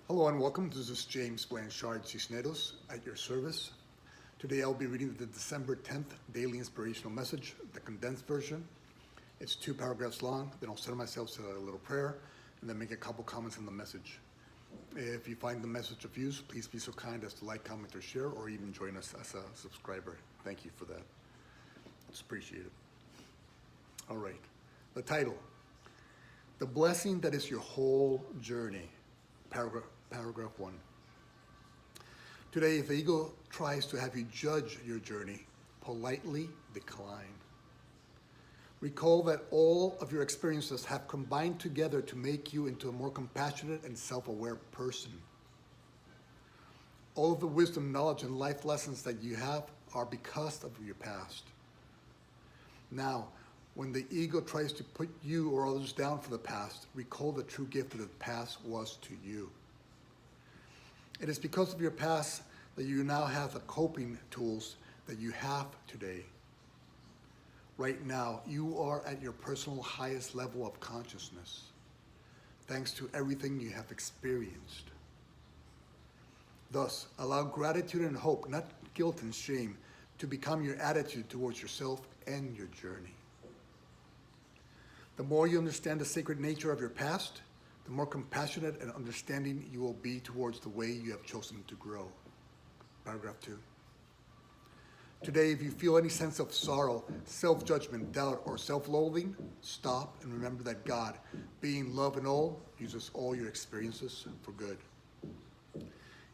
Hello and welcome. This is James Blanchard Cisneros at your service. Today I'll be reading the December 10th Daily Inspirational Message, the condensed version. It's 2 paragraphs long. Then I'll center myself to a little prayer and then make a couple comments on the message. If you find the message of use, please be so kind as to like, comment, or share, or even join us as a subscriber. Thank you for that. It's appreciated. All right. The title, The Blessing That Is Your Whole Journey. Paragraph 1. Today, if the ego tries to have you judge your journey, politely decline. Recall that all of your experiences have combined together to make you into a more compassionate and self-aware person. All of the wisdom, knowledge, and life lessons that you have are because of your past. Now, when the ego tries to put you or others down for the past, recall the true gift that the past was to you. It is because of your past that you now have the coping tools that you have today. Right now, you are at your personal highest level of consciousness, thanks to everything you have experienced. Thus, allow gratitude and hope, not guilt and shame, to become your attitude towards yourself and your journey. The more you understand the sacred nature of your past, the more compassionate and understanding you will be towards the way you have chosen to grow. Paragraph 2. Today, if you feel any sense of sorrow, self-judgment, doubt, or self-loathing, stop and remember that God, being love and all, uses all your experiences for good.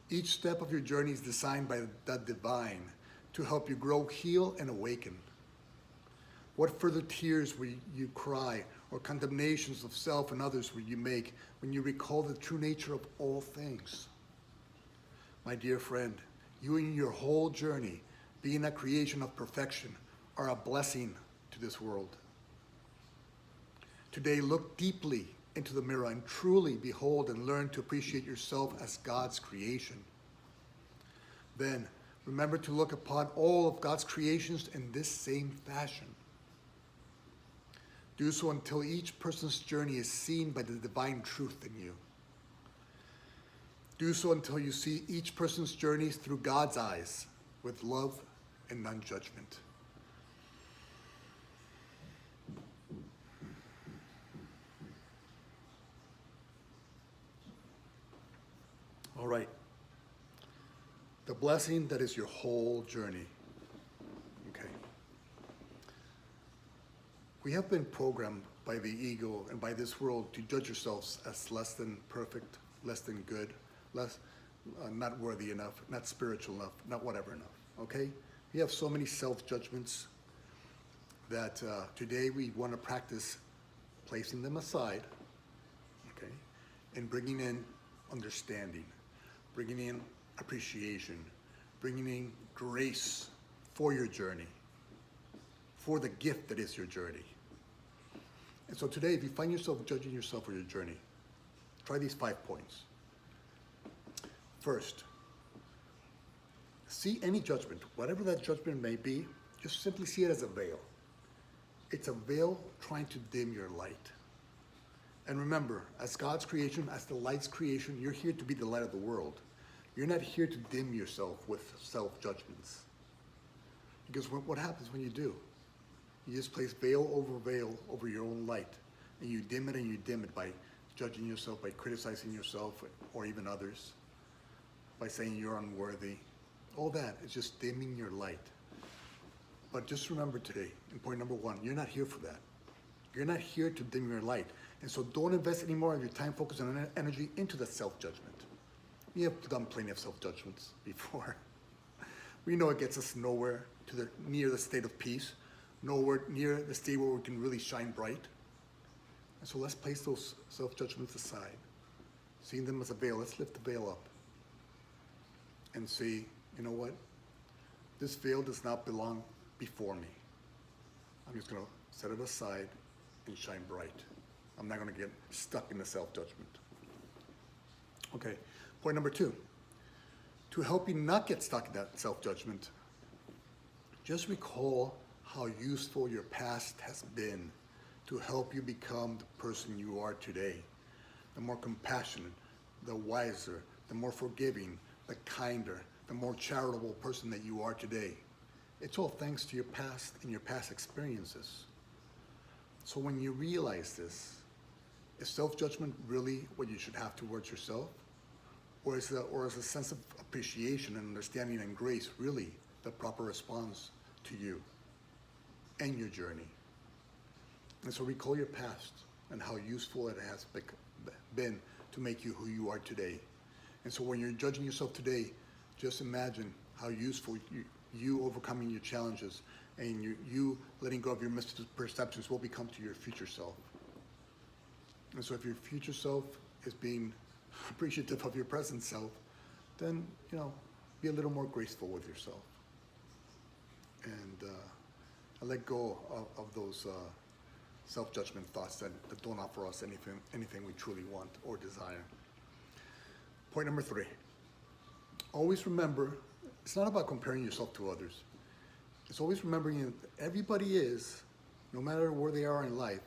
Each step of your journey is designed by the divine to help you grow, heal, and awaken. What further tears will you cry, or condemnations of self and others will you make when you recall the true nature of all things? My dear friend, you and your whole journey, being a creation of perfection, are a blessing to this world. Today, look deeply into the mirror and truly behold and learn to appreciate yourself as God's creation. Then, remember to look upon all of God's creations in this same fashion. Do so until each person's journey is seen by the divine truth in you. Do so until you see each person's journeys through God's eyes with love and non-judgment. All right. The blessing that is your whole journey. Okay. We have been programmed by the ego and by this world to judge ourselves as less than perfect, less than good, not worthy enough, not spiritual enough, not whatever enough, okay? We have so many self-judgments that today we want to practice placing them aside, okay? And bringing in understanding, bringing in appreciation, bringing in grace for your journey, for the gift that is your journey. And so today, if you find yourself judging yourself for your journey, try these 5 points. First, see any judgment, whatever that judgment may be, just simply see it as a veil. It's a veil trying to dim your light. And remember, as God's creation, as the light's creation, you're here to be the light of the world. You're not here to dim yourself with self-judgments. Because what happens when you do? You just place veil over your own light. And you dim it by judging yourself, by criticizing yourself or even others, by saying you're unworthy. All that is just dimming your light. But just remember today, in point number 1, you're not here for that. You're not here to dim your light. And so don't invest any more of your time, focus, and energy into that self-judgment. We have done plenty of self-judgments before. We know it gets us nowhere near the state of peace, nowhere near the state where we can really shine bright. And so let's place those self-judgments aside, seeing them as a veil. Let's lift the veil up and see, you know what? This veil does not belong before me. I'm just going to set it aside and shine bright. I'm not going to get stuck in the self-judgment. Okay, point number 2. To help you not get stuck in that self-judgment, just recall how useful your past has been to help you become the person you are today. The more compassionate, the wiser, the more forgiving, the kinder, the more charitable person that you are today. It's all thanks to your past and your past experiences. So when you realize this, is self-judgment really what you should have towards yourself? Or is a sense of appreciation and understanding and grace really the proper response to you and your journey? And so recall your past and how useful it has been to make you who you are today. And so when you're judging yourself today, just imagine how useful you overcoming your challenges and you letting go of your misperceptions will become to your future self. And so if your future self is being appreciative of your present self, then, be a little more graceful with yourself. And let go of those self-judgment thoughts that don't offer us anything we truly want or desire. Point number 3. Always remember, it's not about comparing yourself to others. It's always remembering that everybody is, no matter where they are in life,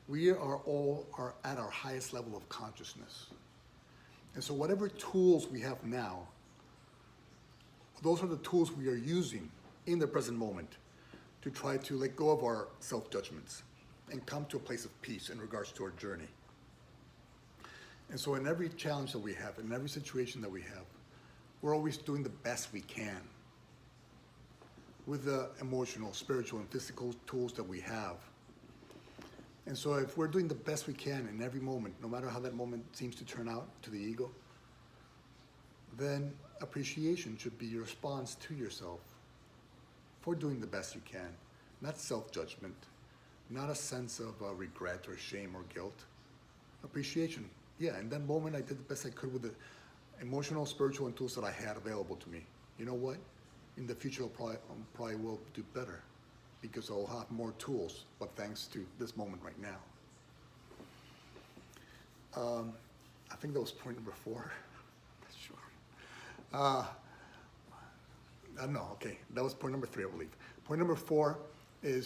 we are all at our highest level of consciousness. And so whatever tools we have now, those are the tools we are using in the present moment to try to let go of our self-judgments and come to a place of peace in regards to our journey. And so in every challenge that we have, in every situation that we have, we're always doing the best we can with the emotional, spiritual, and physical tools that we have. And so if we're doing the best we can in every moment, no matter how that moment seems to turn out to the ego, then appreciation should be your response to yourself for doing the best you can. Not self-judgment, not a sense of regret or shame or guilt. Appreciation. Yeah, in that moment I did the best I could with the emotional, spiritual, and tools that I had available to me. You know what? In the future I'll probably will do better, because I'll have more tools, but thanks to this moment right now. I think that was point number 4. Not sure. I don't know, okay. That was point number 3, I believe. Point number 4 I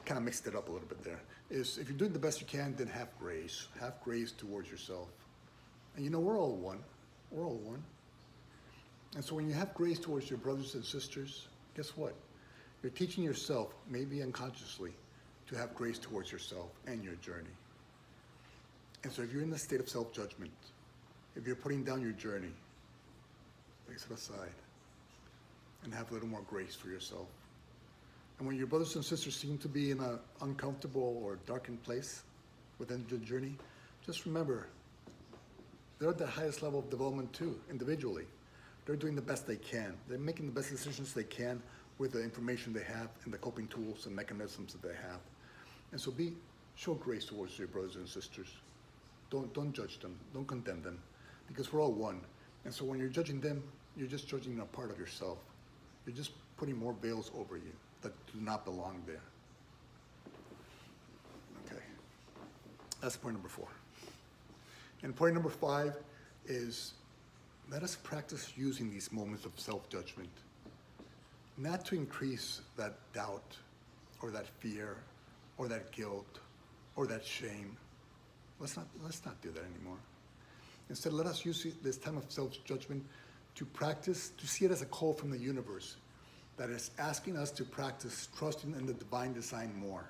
kind of mixed it up a little bit there, is if you're doing the best you can, then have grace. Have grace towards yourself. And we're all one. We're all one. And so when you have grace towards your brothers and sisters, guess what? You're teaching yourself, maybe unconsciously, to have grace towards yourself and your journey. And so if you're in the state of self-judgment, if you're putting down your journey, place it aside and have a little more grace for yourself. And when your brothers and sisters seem to be in an uncomfortable or darkened place within the journey, just remember, they're at the highest level of development too, individually. They're doing the best they can. They're making the best decisions they can with the information they have and the coping tools and mechanisms that they have. And so show grace towards your brothers and sisters. Don't judge them, don't condemn them, because we're all one. And so when you're judging them, you're just judging a part of yourself. You're just putting more veils over you that do not belong there. Okay, that's point number 4. And point number 5 is, let us practice using these moments of self-judgment, not to increase that doubt or that fear or that guilt or that shame. Let's not do that anymore. Instead, let us use this time of self-judgment to practice, to see it as a call from the universe that is asking us to practice trusting in the divine design more.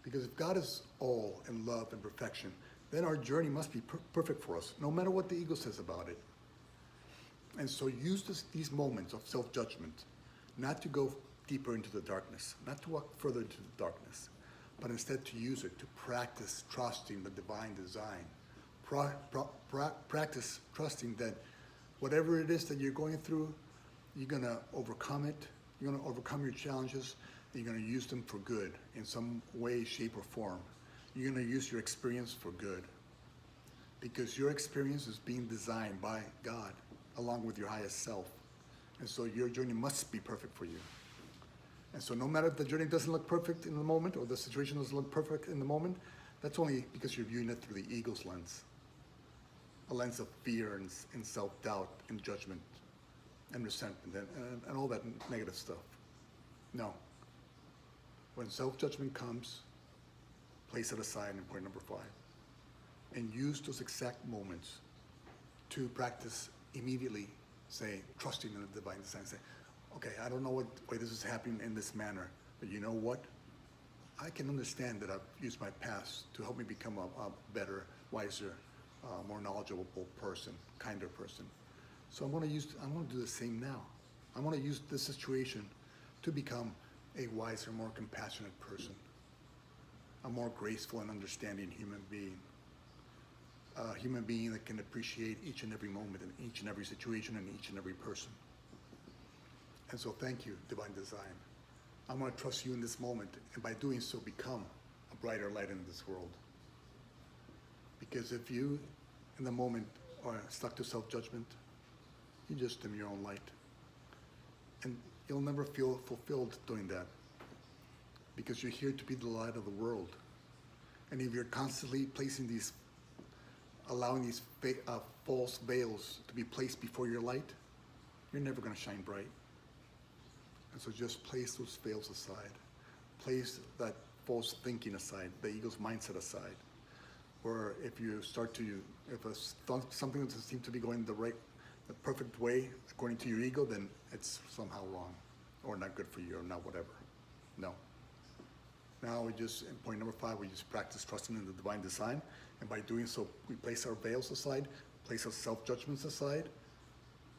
Because if God is all in love and perfection, then our journey must be perfect for us, no matter what the ego says about it. And so use these moments of self-judgment not to go deeper into the darkness, not to walk further into the darkness, but instead to use it to practice trusting the divine design. Practice trusting that whatever it is that you're going through, you're going to overcome it, you're going to overcome your challenges, and you're going to use them for good in some way, shape, or form. You're going to use your experience for good, because your experience is being designed by God along with your highest self. And so your journey must be perfect for you. And so no matter if the journey doesn't look perfect in the moment or the situation doesn't look perfect in the moment, that's only because you're viewing it through the ego's lens, a lens of fear and self-doubt and judgment and resentment and all that negative stuff. No. When self-judgment comes, place it aside in point number 5. and use those exact moments to practice immediately, say, trusting in the divine design. Say, okay, I don't know why this is happening in this manner, but you know what? I can understand that I've used my past to help me become a better, wiser, more knowledgeable person, kinder person. So I'm going to do the same now. I want to use this situation to become a wiser, more compassionate person, a more graceful and understanding human being, a human being that can appreciate each and every moment in each and every situation and each and every person. And so thank you, Divine Design. I'm going to trust you in this moment, and by doing so, become a brighter light in this world. Because if you, in the moment, are stuck to self-judgment, you just dim your own light. And you'll never feel fulfilled doing that, because you're here to be the light of the world. And if you're constantly allowing these false veils to be placed before your light, you're never going to shine bright. And so just place those veils aside. Place that false thinking aside, the ego's mindset aside. Or if you start to, something doesn't seem to be going the perfect way according to your ego, then it's somehow wrong or not good for you or not whatever. No. Now in point number 5, we just practice trusting in the divine design. And by doing so, we place our veils aside, place our self-judgments aside,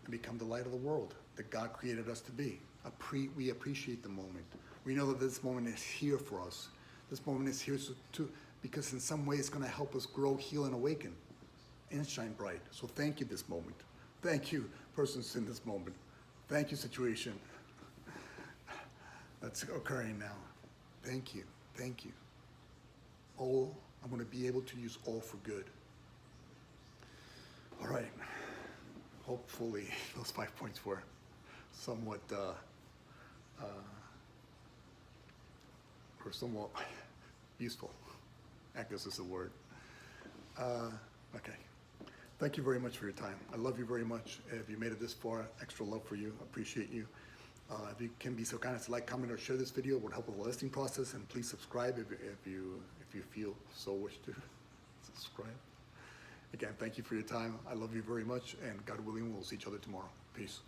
and become the light of the world that God created us to be. We appreciate the moment. We know that this moment is here for us. This moment is here because in some way it's going to help us grow, heal, and awaken, and shine bright. So thank you this moment. Thank you, persons in this moment. Thank you, situation that's occurring now. Thank you. Thank you. All, I'm going to be able to use all for good. All right. Hopefully those 5 points were somewhat useful. I guess is the word. Okay. Thank you very much for your time. I love you very much. If you made it this far, extra love for you. Appreciate you. If you can be so kind as to like, comment, or share this video, it would help with the listening process. And please subscribe if you feel so wish to subscribe. Again, thank you for your time. I love you very much. And God willing, we'll see each other tomorrow. Peace.